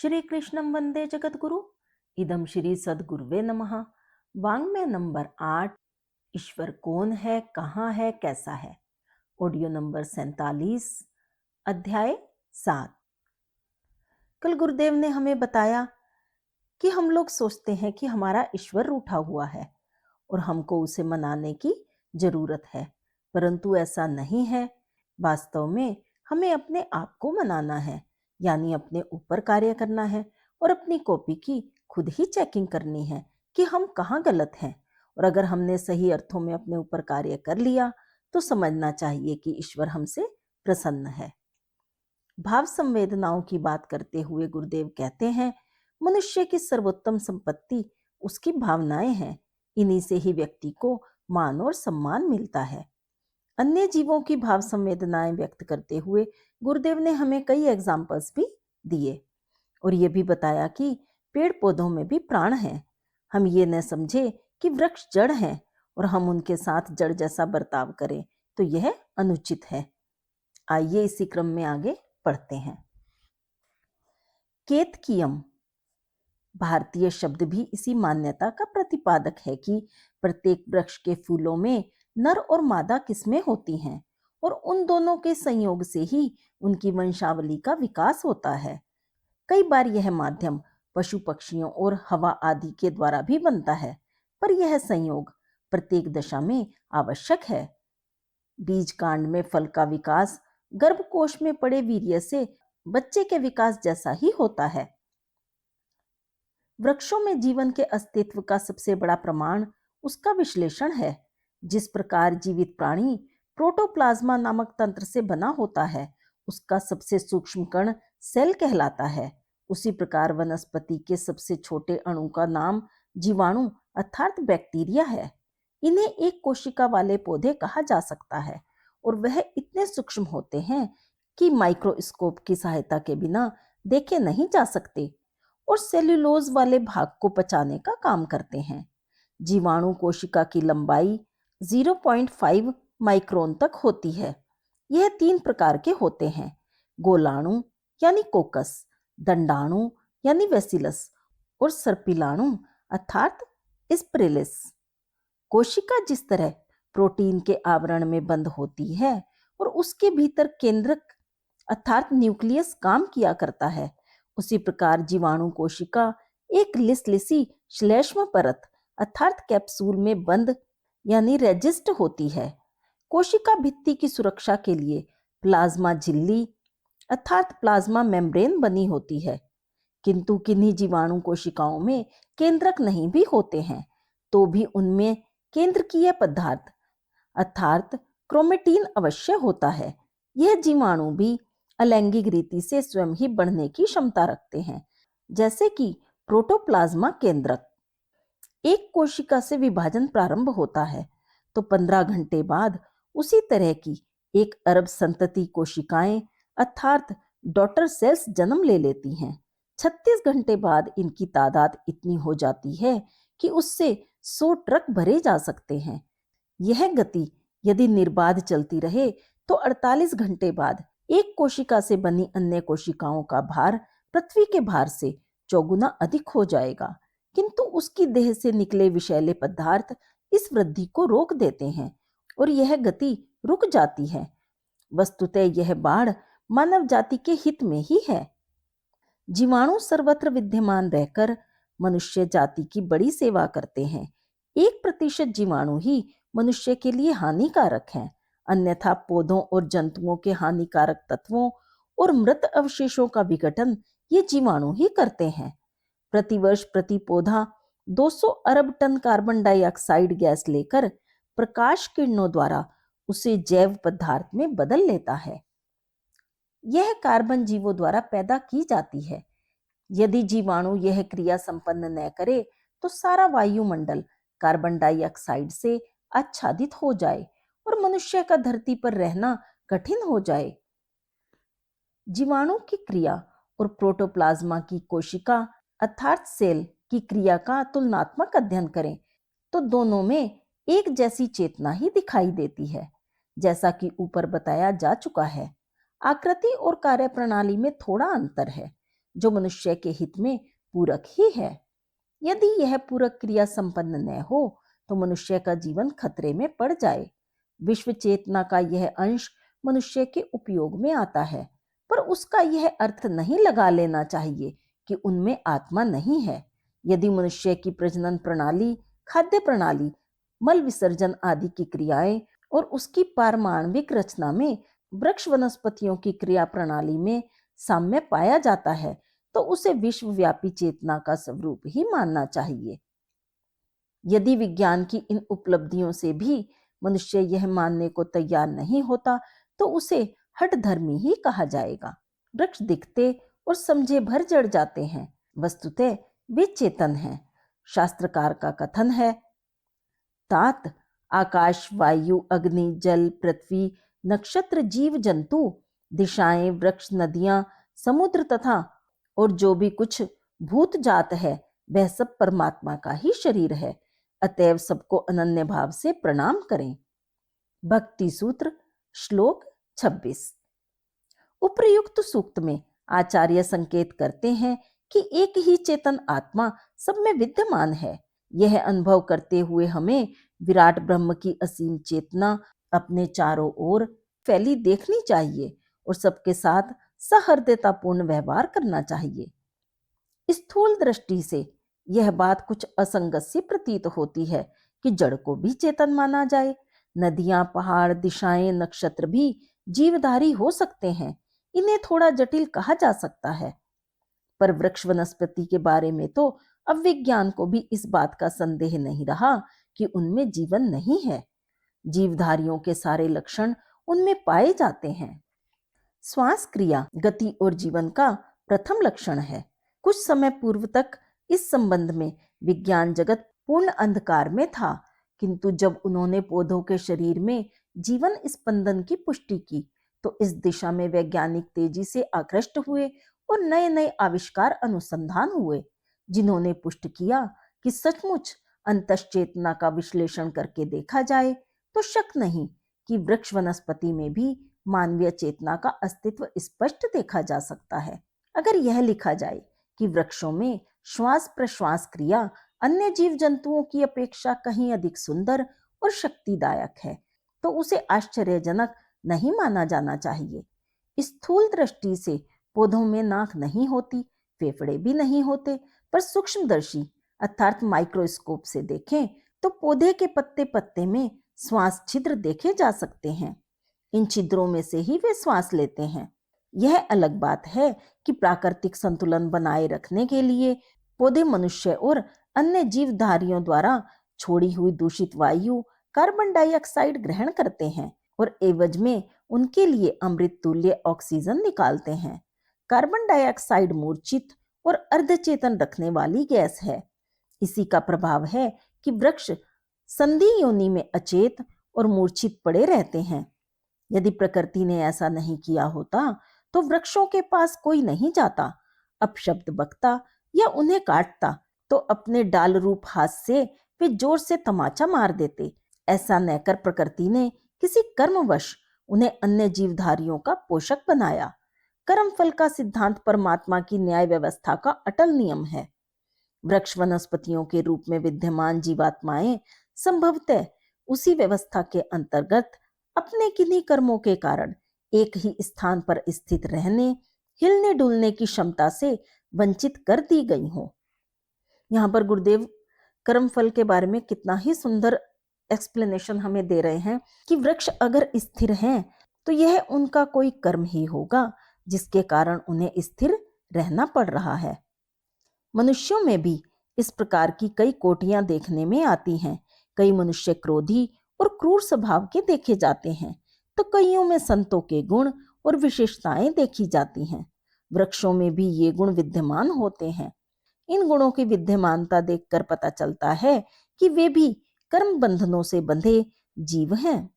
श्री कृष्णं वंदे जगद्गुरु। इदम श्री सद्गुरुवे नमः। वाङ्मय नंबर 8। ईश्वर कौन है, कहाँ है, कैसा है। Audio number 47। अध्याय 7। कल गुरुदेव ने हमें बताया कि हम लोग सोचते हैं कि हमारा ईश्वर रूठा हुआ है और हमको उसे मनाने की जरूरत है, परंतु ऐसा नहीं है। वास्तव में हमें अपने आप को मनाना है, यानी अपने ऊपर कार्य करना है और अपनी कॉपी की खुद ही चेकिंग करनी है कि हम कहाँ गलत हैं। और अगर हमने सही अर्थों में अपने ऊपर कार्य कर लिया तो समझना चाहिए कि ईश्वर हमसे प्रसन्न है। भाव संवेदनाओं की बात करते हुए गुरुदेव कहते हैं, मनुष्य की सर्वोत्तम संपत्ति उसकी भावनाएं हैं। इन्हीं से ही व्यक्ति को मान और सम्मान मिलता है। अन्य जीवों की भाव संवेदनाएं व्यक्त करते हुए गुरुदेव ने हमें कई एग्जाम्पल्स भी दिए और ये भी बताया कि पेड़ पौधों में भी प्राण है। हम ये न समझे कि वृक्ष जड़ हैं और हम उनके साथ जड़ जैसा बर्ताव करें तो यह अनुचित है। आइए इसी क्रम में आगे पढ़ते हैं। केतकीयम भारतीय शब्द भी इसी मान्यता का प्रतिपादक है कि प्रत्येक वृक्ष के फूलों में नर और मादा किस्में होती हैं और उन दोनों के संयोग से ही उनकी वंशावली का विकास होता है। कई बार यह माध्यम पशु पक्षियों और हवा आदि के द्वारा भी बनता है, पर यह संयोग प्रत्येक दशा में आवश्यक है। बीज कांड में फल का विकास गर्भकोश में पड़े वीर्य से बच्चे के विकास जैसा ही होता है। वृक्षों में जीवन के अस्तित्व का सबसे बड़ा प्रमाण उसका विश्लेषण है। जिस प्रकार जीवित प्राणी प्रोटोप्लाज्मा नामक तंत्र से बना होता है, उसका सबसे सूक्ष्म कण सेल कहलाता है, उसी प्रकार वनस्पति के सबसे छोटे अणु का नाम जीवाणु अर्थात बैक्टीरिया है। इन्हें एक कोशिका वाले पौधे कहा जा सकता है और वह इतने सूक्ष्म होते हैं कि माइक्रोस्कोप की सहायता के बिना देखे नहीं जा सकते और सेल्यूलोज वाले भाग को पचाने का काम करते हैं। जीवाणु कोशिका की लंबाई 0.5 माइक्रोन तक होती है। यह 3 प्रकार के होते हैं, गोलाणु यानी कोकस, दंडाणु यानी वेसिलस और सर्पिलाणु अर्थात स्प्रेलिस। कोशिका जिस तरह प्रोटीन के आवरण में बंद होती है और उसके भीतर केंद्रक अर्थात न्यूक्लियस काम किया करता है, उसी प्रकार जीवाणु कोशिका एक लिसलिसी श्लेष्म परत अर्थात कैप्सूल में बंद यानी रेजिस्ट होती है। कोशिका भित्ति की सुरक्षा के लिए प्लाज्मा झिल्ली अर्थात प्लाज्मा मेम्ब्रेन बनी होती है, किंतु किन्हीं जीवाणु कोशिकाओं में केंद्रक नहीं भी होते हैं, तो भी उनमें केंद्रकीय पदार्थ अर्थात क्रोमेटीन अवश्य होता है। यह जीवाणु भी अलैंगिक रीति से स्वयं ही बढ़ने की क्षमता रखते हैं, जैसे कि प्रोटोप्लाज्मा केंद्रक। एक कोशिका से विभाजन प्रारंभ होता है तो 15 घंटे बाद उसी तरह की 1 अरब संतति कोशिकाएं अर्थात डॉटर सेल्स जन्म ले लेती हैं। 36 घंटे बाद इनकी तादाद इतनी हो जाती है कि उससे 100 ट्रक भरे जा सकते हैं। यह गति यदि निर्बाध चलती रहे तो 48 घंटे बाद एक कोशिका से बनी अन्य कोशिकाओं का भार पृथ्वी के भार से 4 गुना अधिक हो जाएगा, किंतु उसकी देह से निकले विषैले पदार्थ इस वृद्धि को रोक देते हैं और यह गति रुक जाती है। वस्तुतः यह बाढ़ मानव जाति के हित में ही है। जीवाणु सर्वत्र विद्यमान रहकर मनुष्य जाति की बड़ी सेवा करते हैं। 1% जीवाणु ही मनुष्य के लिए हानिकारक हैं, अन्यथा पौधों और जंतुओं के हानिकारक तत्वों और मृत अवशेषों का विघटन ये जीवाणु ही करते हैं। प्रतिवर्ष प्रति पौधा 200 अरब टन कार्बन डाइऑक्साइड गैस लेकर प्रकाश किरणों द्वारा उसे जैव पदार्थ में बदल लेता है। यह कार्बन जीवों द्वारा पैदा की जाती है। यदि जीवाणु यह क्रिया संपन्न न करे तो सारा वायुमंडल कार्बन डाइऑक्साइड से आच्छादित हो जाए और मनुष्य का धरती पर रहना कठिन हो जाए। जीवाणु की क्रिया और प्रोटोप्लाज्मा की कोशिका अर्थात सेल की क्रिया का तुलनात्मक अध्ययन करें तो दोनों में एक जैसी चेतना ही दिखाई देती है। जैसा कि ऊपर बताया जा चुका है, आकृति और कार्यप्रणाली में थोड़ा अंतर है। जो मनुष्य के हित में पूरक ही है। यदि यह पूरक क्रिया संपन्न न हो तो मनुष्य का जीवन खतरे में पड़ जाए। विश्व चेतना का यह अंश मनुष्य के उपयोग में आता है, पर उसका यह अर्थ नहीं लगा लेना चाहिए कि उनमें आत्मा नहीं है। यदि मनुष्य की प्रजनन प्रणाली, खाद्य प्रणाली, मल विसर्जन आदि की क्रियाएं और उसकी पारमाणविक रचना में वृक्ष वनस्पतियों की क्रिया प्रणाली में साम्य पाया जाता है, तो उसे विश्वव्यापी चेतना का स्वरूप ही मानना चाहिए। यदि विज्ञान की इन उपलब्धियों से भी मनुष्य यह मानने को तैयार नहीं होता, तो उसे हठधर्मी ही कहा जाएगा। वृक्ष दिखते और समझे भर जड़ जाते हैं, वस्तुतः वे चेतन हैं। शास्त्रकार का कथन है, तात आकाश, वायु, अग्नि, जल, पृथ्वी, नक्षत्र, जीव जंतु, दिशाएं, वृक्ष, नदियां, समुद्र तथा और जो भी कुछ भूत जात है वह सब परमात्मा का ही शरीर है। अतएव सबको अनन्य भाव से प्रणाम करें। भक्ति सूत्र श्लोक 26। उपर्युक्त सूक्त में आचार्य संकेत करते हैं कि एक ही चेतन आत्मा सब में विद्यमान है। यह अनुभव करते हुए हमें विराट ब्रह्म की असीम चेतना अपने चारों ओर फैली देखनी चाहिए और सबके साथ सहृदयतापूर्ण व्यवहार करना चाहिए। स्थूल दृष्टि से यह बात कुछ असंगत सी प्रतीत होती है कि जड़ को भी चेतन माना जाए। नदियां, पहाड़, दिशाएं, नक्षत्र भी जीवधारी हो सकते हैं। इन्हें थोड़ा जटिल कहा जा सकता है, पर वृक्ष वनस्पति के बारे में तो अब विज्ञान को भी इस बात का संदेह नहीं रहा कि उनमें जीवन नहीं है। जीवधारियों के सारे लक्षण उनमें पाए जाते हैं। श्वास क्रिया गति और जीवन का प्रथम लक्षण है। कुछ समय पूर्व तक इस संबंध में विज्ञान जगत पूर्ण अंधकार में था, किंतु जब उन्होंने पौधों के शरीर में जीवन स्पंदन की पुष्टि की तो इस दिशा में वैज्ञानिक तेजी से आकृष्ट हुए और नए नए आविष्कार अनुसंधान हुए, जिन्होंने पुष्ट किया कि सचमुच अंतश्चेतना का विश्लेषण करके देखा जाए तो शक नहीं कि वृक्ष वनस्पति में भी मानवीय चेतना का अस्तित्व स्पष्ट देखा जा सकता है। अगर यह लिखा जाए कि वृक्षों में श्वास प्रश्वास क्रिया अन्य जीव जंतुओं की अपेक्षा कहीं अधिक सुंदर और शक्तिदायक है, तो उसे आश्चर्यजनक नहीं माना जाना चाहिए। स्थूल दृष्टि से पौधों में नाक नहीं होती, फेफड़े भी नहीं होते, पर सूक्ष्मदर्शी अर्थात माइक्रोस्कोप से देखें तो पौधे के पत्ते पत्ते में श्वास छिद्र देखे जा सकते हैं। इन छिद्रों में से ही वे श्वास लेते हैं। यह अलग बात है कि प्राकृतिक संतुलन बनाए रखने के लिए पौधे मनुष्य और अन्य जीवधारियों द्वारा छोड़ी हुई दूषित वायु कार्बन डाइऑक्साइड ग्रहण करते हैं और एवज में उनके लिए अमृत तुल्य ऑक्सीजन निकालते हैं। कार्बन डाइऑक्साइड मूर्छित और अर्धचेतन रखने वाली गैस है। इसी का प्रभाव है कि वृक्ष संधि योनि में अचेत और मूर्छित पड़े रहते हैं। यदि प्रकृति ने ऐसा नहीं किया होता तो वृक्षों के पास कोई नहीं जाता, अपशब्द बकता या उन्हें काटता तो अपने डाल रूप हाथ से वे जोर से तमाचा मार देते। ऐसा न कर प्रकृति ने किसी कर्मवश उन्हें अन्य जीवधारियों का पोषक बनाया। कर्मफल का सिद्धांत परमात्मा की न्याय व्यवस्था का अटल नियम है। वृक्ष वनस्पतियों के रूप में विद्यमान जीवात्माएं संभवतः उसी व्यवस्था के अंतर्गत अपने किन्हीं कर्मों के कारण एक ही स्थान पर स्थित रहने, हिलने डुलने की क्षमता से वंचित कर दी गई हो। यहाँ पर गुरुदेव कर्मफल के बारे में कितना ही सुंदर एक्सप्लेनेशन हमें दे रहे हैं कि वृक्ष अगर स्थिर हैं तो यह उनका कोई कर्म ही होगा जिसके कारण उन्हें स्थिर रहना पड़ रहा है। मनुष्यों में भी इस प्रकार की कई कोटियां देखने में आती हैं। कई मनुष्य क्रोधी और क्रूर स्वभाव के देखे जाते हैं, तो कईयों में संतों के गुण और विशेषताएं देखी जाती हैं। वृक्षों में भी ये गुण विद्यमान होते हैं। इन गुणों की विद्यमानता देखकर पता चलता है कि वे भी कर्म बंधनों से बंधे जीव हैं।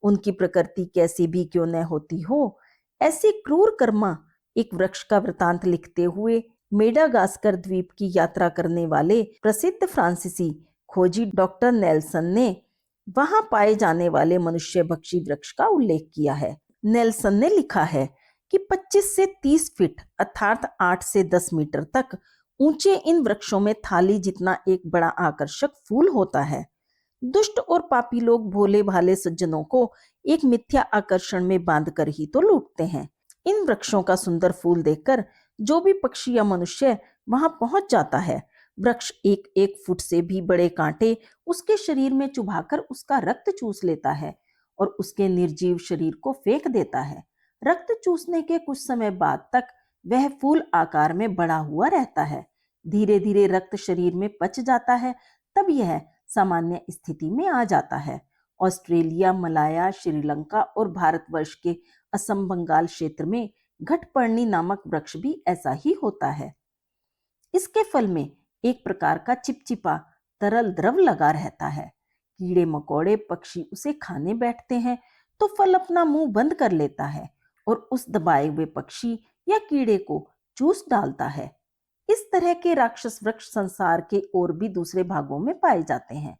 उनकी प्रकृति कैसी भी क्यों न होती हो, ऐसी क्रूर कर्मा एक वृक्ष का वृतांत लिखते हुए मेडागास्कर द्वीप की यात्रा करने वाले प्रसिद्ध फ्रांसीसी खोजी डॉक्टर नेल्सन ने वहां पाए जाने वाले मनुष्य भक्षी वृक्ष का उल्लेख किया है। नेल्सन ने लिखा है कि 25 से 30 फीट अर्थात 8 से 10 मीटर तक ऊंचे इन वृक्षों में थाली जितना एक बड़ा आकर्षक फूल होता है। दुष्ट और पापी लोग भोले भाले सज्जनों को एक मिथ्या आकर्षण में बांधकर ही तो लूटते हैं। इन वृक्षों का सुंदर फूल देखकर जो भी पक्षी या मनुष्य वहां पहुंच जाता है, वृक्ष एक एक फुट से भी बड़े कांटे उसके शरीर में चुभाकर उसका रक्त चूस लेता है और उसके निर्जीव शरीर को फेंक देता है। रक्त चूसने के कुछ समय बाद तक वह फूल आकार में बड़ा हुआ रहता है। धीरे धीरे रक्त शरीर में पच जाता है, तब यह सामान्य स्थिति में आ जाता है। ऑस्ट्रेलिया, मलाया, श्रीलंका और भारतवर्ष के असम, बंगाल क्षेत्र में घटपर्णी नामक वृक्ष भी ऐसा ही होता है। इसके फल में एक प्रकार का चिपचिपा तरल द्रव लगा रहता है। कीड़े मकोड़े पक्षी उसे खाने बैठते हैं तो फल अपना मुंह बंद कर लेता है और उस दबाए हुए पक्षी या कीड़े को चूस डालता है। इस तरह के राक्षस वृक्ष संसार के और भी दूसरे भागों में पाए जाते हैं,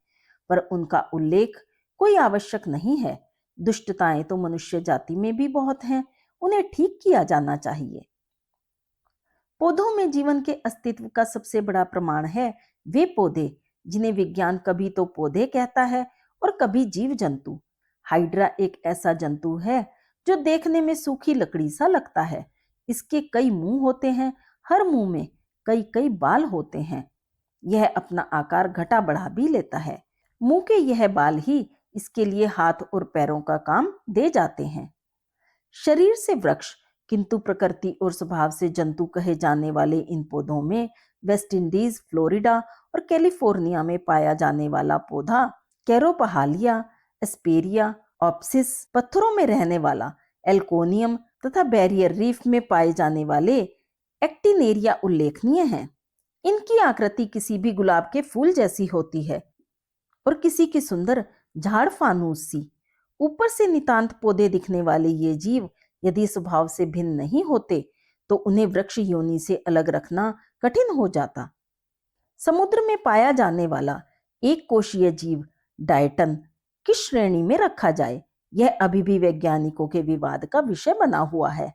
पर उनका उल्लेख कोई आवश्यक नहीं है। दुष्टताएं तो मनुष्य जाति में भी बहुत हैं, उन्हें ठीक किया जाना चाहिए। पौधों में जीवन के अस्तित्व का सबसे बड़ा प्रमाण है वे पौधे जिन्हें विज्ञान कभी तो पौधे कहता है और कभी जीव जंतु। हाइड्रा एक ऐसा जंतु है जो देखने में सूखी लकड़ी सा लगता है। इसके कई मुंह होते हैं, हर मुंह में कई कई बाल होते हैं। यह अपना आकार घटा बढ़ा भी लेता है। मुंह के यह बाल ही इसके लिए हाथ और पैरों का काम दे जाते हैं। शरीर से वृक्ष किंतु प्रकृति और स्वभाव से जंतु कहे जाने वाले इन पौधों में वेस्ट इंडीज, फ्लोरिडा और कैलिफोर्निया में पाया जाने वाला पौधा कैरोपहालिया, एस्पेरिया, ऑप्सिस, पत्थरों में रहने वाला एल्कोनियम तथा बैरियर रीफ में पाए जाने वाले एक्टिनेरिया उल्लेखनीय हैं। इनकी आकृति किसी भी गुलाब के फूल जैसी होती है और किसी की सुंदर झाड़ फानूस सी। ऊपर से नितांत पौधे दिखने वाले ये जीव यदि स्वभाव से भिन्न नहीं होते तो उन्हें वृक्ष योनि से अलग रखना कठिन हो जाता। समुद्र में पाया जाने वाला एक कोशीय जीव डायटन किस श्रेणी में रखा जाए, यह अभी भी वैज्ञानिकों के विवाद का विषय बना हुआ है।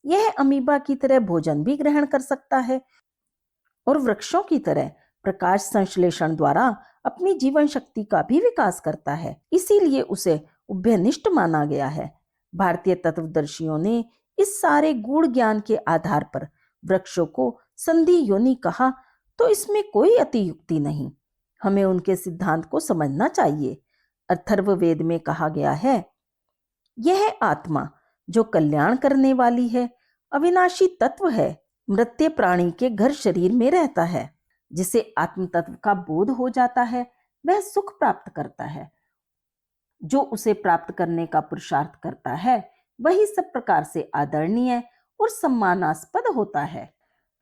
यह अमीबा की तरह भोजन भी ग्रहण कर सकता है और वृक्षों की तरह प्रकाश संश्लेषण द्वारा अपनी जीवन शक्ति का भी विकास करता है, इसीलिए उसे उभयनिष्ठ माना गया है। भारतीय तत्वदर्शियों ने इस सारे गूढ़ ज्ञान के आधार पर वृक्षों को संधि योनि कहा तो इसमें कोई अतियुक्ति नहीं। हमें उनके सिद्धांत को समझना चाहिए। अथर्ववेद में कहा गया है, यह आत्मा जो कल्याण करने वाली है, अविनाशी तत्व है, मृत्य प्राणी के घर शरीर में रहता है। जिसे आत्म तत्व का बोध हो जाता है वह सुख प्राप्त करता है। जो उसे प्राप्त करने का पुरुषार्थ करता है वही सब प्रकार से आदरणीय और सम्मानास्पद होता है।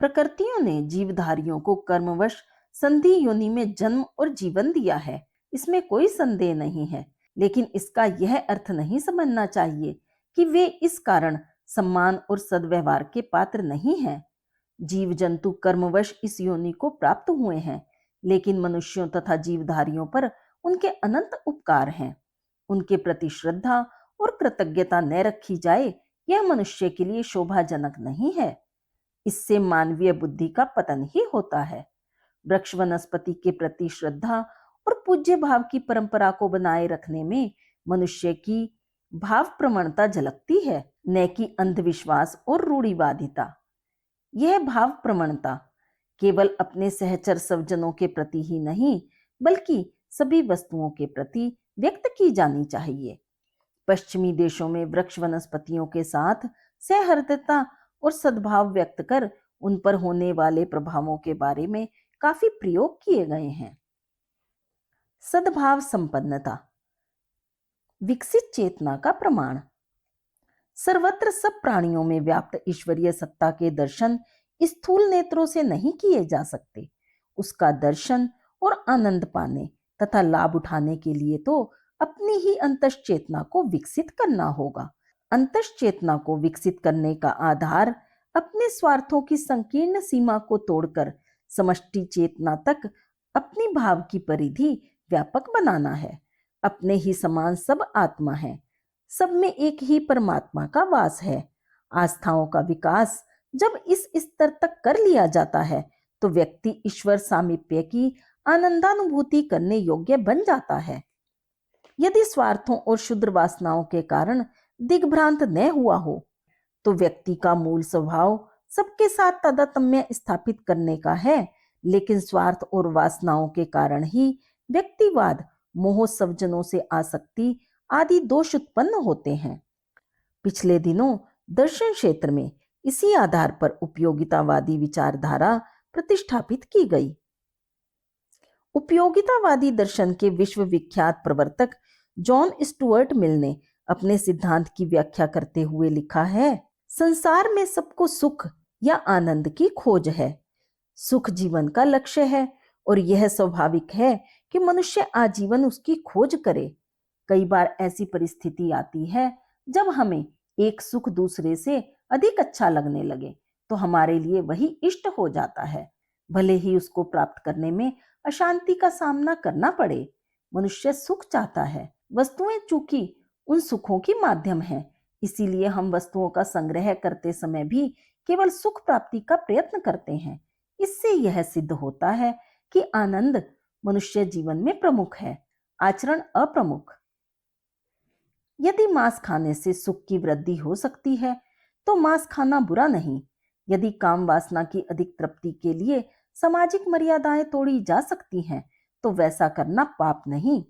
प्रकृतियों ने जीवधारियों को कर्मवश संधि योनि में जन्म और जीवन दिया है, इसमें कोई संदेह नहीं है, लेकिन इसका यह अर्थ नहीं समझना चाहिए कि वे इस कारण सम्मान और सद्व्यवहार के पात्र नहीं हैं। जीव जंतु कर्मवश इस योनि को प्राप्त हुए हैं, लेकिन मनुष्यों तथा जीवधारियों पर उनके अनंत उपकार हैं। उनके प्रति श्रद्धा और कृतज्ञता न रखी जाए, यह मनुष्य के लिए शोभाजनक नहीं है। इससे मानवीय बुद्धि का पतन ही होता है। वृक्ष वनस्पति के प्रति श्रद्धा और पूज्य भाव की परंपरा को बनाए रखने में मनुष्य की भाव प्रवणता झलकती है, न कि अंधविश्वास और रूढ़िवादिता। यह भाव प्रवणता केवल अपने सहचर सज्जनों के प्रति ही नहीं, बल्कि सभी वस्तुओं के प्रति व्यक्त की जानी चाहिए। पश्चिमी देशों में वृक्ष वनस्पतियों के साथ सहृदयता और सद्भाव व्यक्त कर उन पर होने वाले प्रभावों के बारे में काफी प्रयोग किए गए हैं। सद्भाव संपन्नता विकसित चेतना का प्रमाण। सर्वत्र सब प्राणियों में व्याप्त ईश्वरीय सत्ता के दर्शन स्थूल नेत्रों से नहीं किए जा सकते। उसका दर्शन और आनंद पाने तथा लाभ उठाने के लिए तो अपनी ही अंतश्चेतना को विकसित करना होगा। अंतश्चेतना को विकसित करने का आधार अपने स्वार्थों की संकीर्ण सीमा को तोड़कर समष्टि चेतना तक अपनी भाव की परिधि व्यापक बनाना है। अपने ही समान सब आत्मा है, सब में एक ही परमात्मा का वास है। आस्थाओं का विकास जब इस स्तर तक कर लिया जाता है तो व्यक्ति ईश्वर सामीप्य की आनंदानुभूति करने योग्य बन जाता है। यदि स्वार्थों और क्षुद्र वासनाओं के कारण दिग्भ्रांत न हुआ हो तो व्यक्ति का मूल स्वभाव सबके साथ तादात्म्य स्थापित करने का है, लेकिन स्वार्थ और वासनाओं के कारण ही व्यक्तिवाद, मोह, स्वजनों से आसक्ति आदि दोष उत्पन्न होते हैं। पिछले दिनों दर्शन क्षेत्र में इसी आधार पर उपयोगितावादी विचारधारा प्रतिष्ठापित की गई। उपयोगितावादी दर्शन के विश्व विख्यात प्रवर्तक जॉन स्टुअर्ट मिल ने अपने सिद्धांत की व्याख्या करते हुए लिखा है, संसार में सबको सुख या आनंद की खोज है। सुख जीवन का लक्ष्य है और यह स्वाभाविक है कि मनुष्य आजीवन उसकी खोज करे। कई बार ऐसी परिस्थिति आती है जब हमें एक सुख दूसरे से अधिक अच्छा लगने लगे तो हमारे लिए वही इष्ट हो जाता है, भले ही उसको प्राप्त करने में अशांति का सामना करना पड़े। मनुष्य सुख चाहता है। वस्तुएं चूंकि उन सुखों की माध्यम है, इसीलिए हम वस्तुओं का संग्रह करते समय भी केवल सुख प्राप्ति का प्रयत्न करते हैं। इससे यह सिद्ध होता है कि आनंद मनुष्य जीवन में प्रमुख है, आचरण अप्रमुख। यदि मांस खाने से सुख की वृद्धि हो सकती है तो मांस खाना बुरा नहीं। यदि काम वासना की अधिक तृप्ति के लिए सामाजिक मर्यादाएं तोड़ी जा सकती हैं तो वैसा करना पाप नहीं।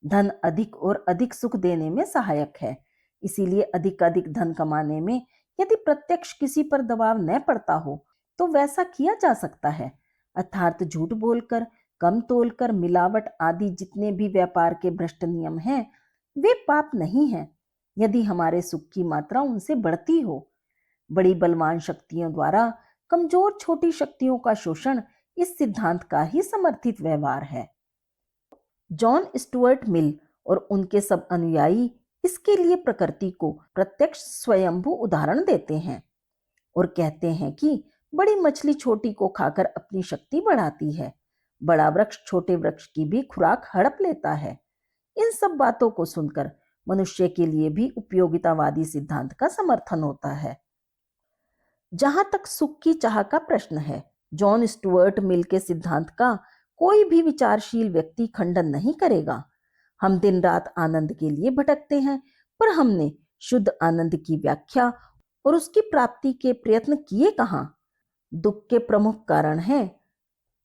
धन अधिक और अधिक सुख देने में सहायक है, इसीलिए अधिक धन कमाने में यदि प्रत्यक्ष किसी पर दबाव न पड़ता हो तो वैसा किया जा सकता है। अर्थात झूठ बोलकर, कम तोलकर, मिलावट आदि जितने भी व्यापार के भ्रष्ट नियम हैं वे पाप नहीं हैं, यदि हमारे सुख की मात्रा उनसे बढ़ती हो। बड़ी बलवान शक्तियों द्वारा कमजोर छोटी शक्तियों का शोषण इस सिद्धांत का ही समर्थित व्यवहार है। जॉन स्टुअर्ट मिल और उनके सब अनुयायी इसके लिए प्रकृति को प्रत्यक्ष स्वयंभू उदाहरण देते हैं और कहते हैं कि बड़ी मछली छोटी को खाकर अपनी शक्ति बढ़ाती है, बड़ा वृक्ष छोटे वृक्ष की भी खुराक हड़प लेता है। इन सब बातों को सुनकर मनुष्य के लिए भी उपयोगितावादी सिद्धांत का समर्थन होता है। जहां तक सुख की चाह का प्रश्न है, जॉन स्टुअर्ट मिल के सिद्धांत का कोई भी विचारशील व्यक्ति खंडन नहीं करेगा। हम दिन रात आनंद के लिए भटकते हैं, पर हमने शुद्ध आनंद की व्याख्या और उसकी प्राप्ति के प्रयत्न किए कहां? दुख के प्रमुख कारण हैं,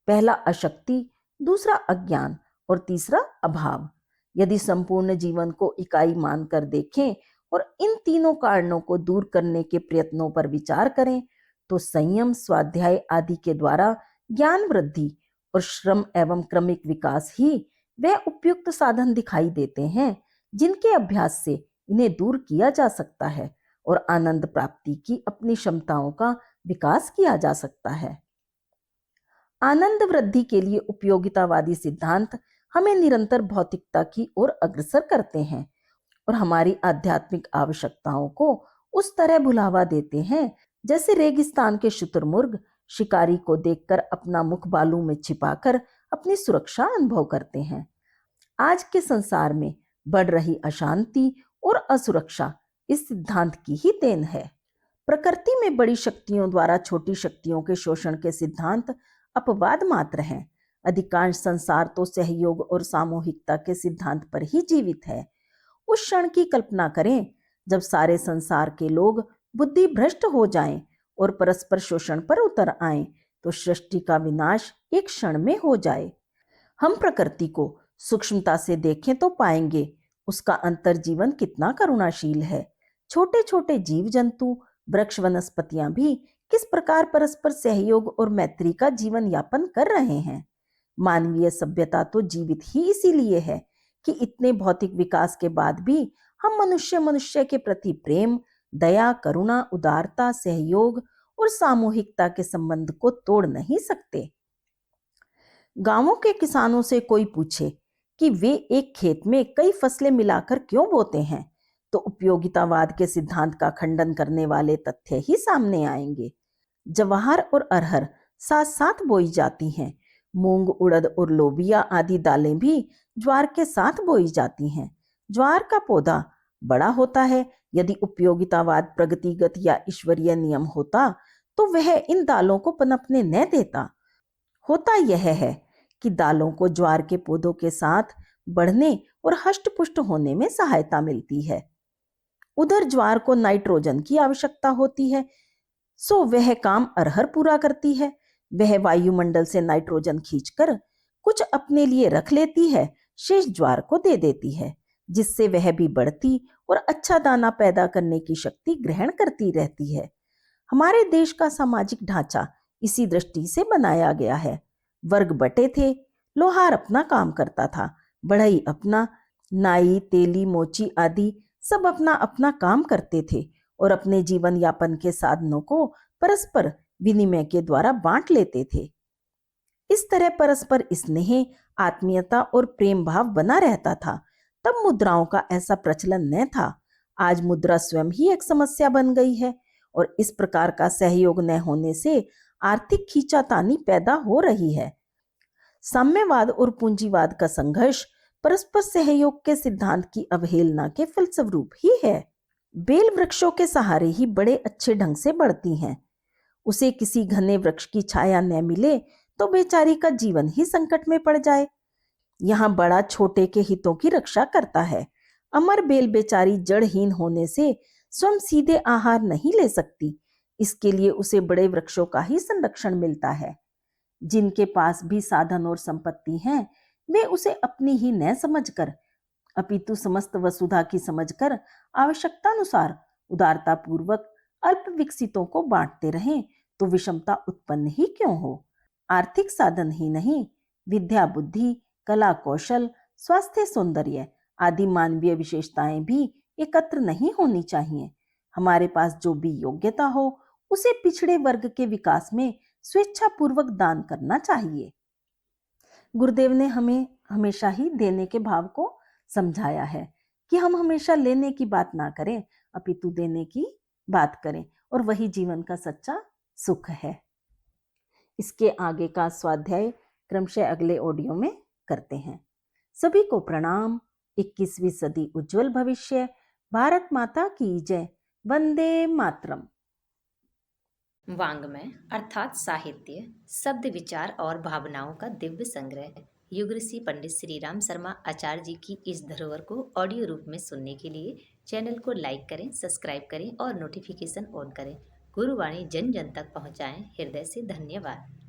पहला अशक्ति, दूसरा अज्ञान और तीसरा अभाव। यदि संपूर्ण जीवन को इकाई मानकर देखें और इन तीनों कारणों को दूर करने के प्रयत्नों पर विचार करें तो संयम, स्वाध्याय आदि के द्वारा ज्ञान वृद्धि और श्रम एवं क्रमिक विकास ही वे उपयुक्त साधन दिखाई देते हैं जिनके अभ्यास से इन्हें दूर किया जा सकता है और आनंद प्राप्ति की अपनी क्षमताओं का विकास किया जा सकता है। आनंद वृद्धि के लिए उपयोगितावादी सिद्धांत हमें निरंतर भौतिकता की ओर अग्रसर करते हैं और हमारी आध्यात्मिक आवश्यकताओं को उस तरह भुलावा देते हैं जैसे रेगिस्तान के शुतुरमुर्ग शिकारी को देखकर अपना मुख बालू में छिपाकर अपनी सुरक्षा अनुभव करते हैं। आज के संसार में बढ़ रही अशांति और असुरक्षा इस सिद्धांत की ही देन है। प्रकृति में बड़ी शक्तियों द्वारा छोटी शक्तियों के शोषण के सिद्धांत अपवाद मात्र हैं। अधिकांश संसार तो सहयोग और सामूहिकता के सिद्धांत पर ही जीवित है। उस क्षण की कल्पना करें जब सारे संसार के लोग बुद्धि भ्रष्ट हो जाएं और परस्पर शोषण पर उतर आएं तो सृष्टि का विनाश एक क्षण में हो जाए। हम प्रकृति को सूक्ष्मता से देखें तो पाएंगे उसका अंतर्जीवन कितना करुणाशील है। छोटे छोटे जीव जंतु, वृक्ष, वनस्पतियां भी किस प्रकार परस्पर सहयोग और मैत्री का जीवन यापन कर रहे हैं। मानवीय सभ्यता तो जीवित ही इसीलिए है कि इतने भौतिक विकास के बाद भी हम मनुष्य के प्रति प्रेम, दया, करुणा, उदारता, सहयोग और सामूहिकता के संबंध को तोड़ नहीं सकते। गांवों के किसानों से कोई पूछे कि वे एक खेत में कई फसलें मिलाकर क्यों बोते हैं तो उपयोगितावाद के सिद्धांत का खंडन करने वाले तथ्य ही सामने आएंगे। जवाहर और अरहर साथ साथ बोई जाती हैं। मूंग, उड़द और लोबिया आदि दालें भी ज्वार के साथ बोई जाती हैं। ज्वार का पौधा बड़ा होता है यदि उपयोगितावाद प्रगतिगत या ईश्वरीय नियम होता तो वह इन दालों को पनपने न देता। होता यह है कि दालों को ज्वार के पौधों के साथ बढ़ने और हष्ट-पुष्ट होने में सहायता मिलती है। उधर ज्वार को नाइट्रोजन की आवश्यकता होती है, सो वह काम अरहर पूरा करती है। वह वायुमंडल से नाइट्रोजन खींचकर कुछ अपने लिए रख लेती है, शेष ज्वार को दे देती है, जिससे वह भी बढ़ती और अच्छा दाना पैदा करने की शक्ति ग्रहण करती रहती है। हमारे देश का सामाजिक ढांचा इसी दृष्टि से बनाया गया है। वर्ग बटे थे, लोहार अपना काम करता था, बढ़ई अपना, नाई, तेली, मोची आदि सब अपना अपना काम करते थे और अपने जीवन यापन के साधनों को परस्पर विनिमय के द्वारा बांट लेते थे। इस तरह परस्पर स्नेह, आत्मीयता और प्रेम भाव बना रहता था। तब मुद्राओं का ऐसा प्रचलन न था। आज मुद्रा स्वयं ही एक समस्या बन गई है और इस प्रकार का सहयोग न होने से आर्थिक खींचातानी पैदा हो रही है। साम्यवाद और पूंजीवाद का संघर्ष परस्पर सहयोग के सिद्धांत की अवहेलना के फलस्वरूप ही है। बेल वृक्षों के सहारे ही बड़े अच्छे ढंग से बढ़ती हैं। उसे किसी घने वृक्ष की छाया न मिले तो बेचारी का जीवन ही संकट में पड़ जाए। यहाँ बड़ा छोटे के हितों की रक्षा करता है। अमर बेल बेचारी जड़हीन होने से स्वयं सीधे आहार नहीं ले सकती, इसके लिए उसे बड़े वृक्षों का ही संरक्षण मिलता है। जिनके पास भी साधन और संपत्ति हैं, वे उसे अपनी ही न समझकर अपितु समस्त वसुधा की समझकर आवश्यकतानुसार उदारता पूर्वक अल्प विकसितों को बांटते रहें तो विषमता उत्पन्न ही क्यों हो। आर्थिक साधन ही नहीं, विद्या, बुद्धि, कला, कौशल, स्वास्थ्य, सौंदर्य आदि मानवीय विशेषताएं भी एकत्र नहीं होनी चाहिए। हमारे पास जो भी योग्यता हो उसे पिछड़े वर्ग के विकास में स्वेच्छा पूर्वक दान करना चाहिए। गुरुदेव ने हमें हमेशा ही देने के भाव को समझाया है कि हम हमेशा लेने की बात ना करें, अपितु देने की बात करें, और वही जीवन का सच्चा सुख है। इसके आगे का स्वाध्याय क्रमशः अगले ऑडियो में करते हैं। सभी को प्रणाम। 21वीं सदी उज्जवल भविष्य। भारत माता की जय। वंदे मातरम। वाङ्मय अर्थात साहित्य, शब्द, विचार और भावनाओं का दिव्य संग्रह। युग ऋषि पंडित श्री राम शर्मा आचार्य जी की इस धरोहर को ऑडियो रूप में सुनने के लिए चैनल को लाइक करें, सब्सक्राइब करें और नोटिफिकेशन ऑन करें। गुरुवाणी जन जन तक पहुँचाएं। हृदय से धन्यवाद।